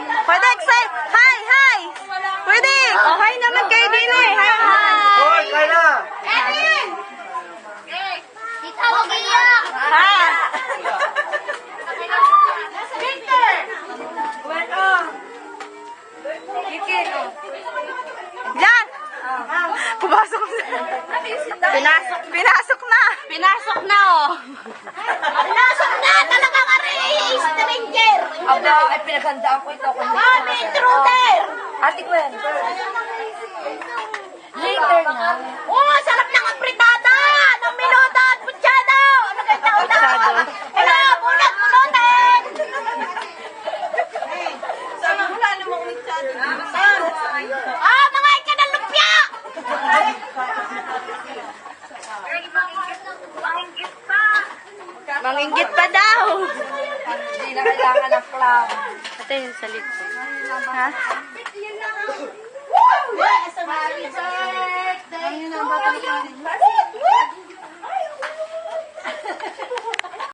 Pwede, excited. Hi, hi. Pwede. Oh, hi naman kayo din eh. Hi, hi. Hoy, Kayla! Kevin! Tita, huwag iyak! Ha? Victor! Diyan. Pumasok na. Pinasok na. Pinasok na, oh. Pinasok na! Talagang stranger! Aba, ay pinaghandaan ko ito. Mami, intruder! Ate Gwen. Later na. Oh, sarap ng apritada! Ng minuto at putyado! Ano ganda ulo? Putyado. Wala, bulat, bunutin! Ah, mga ika ng lupya! Manginggit pa daw. Hindi na kailangan ng clown. Ate, yung sa likod. Ha? Yes, happy birthday to you.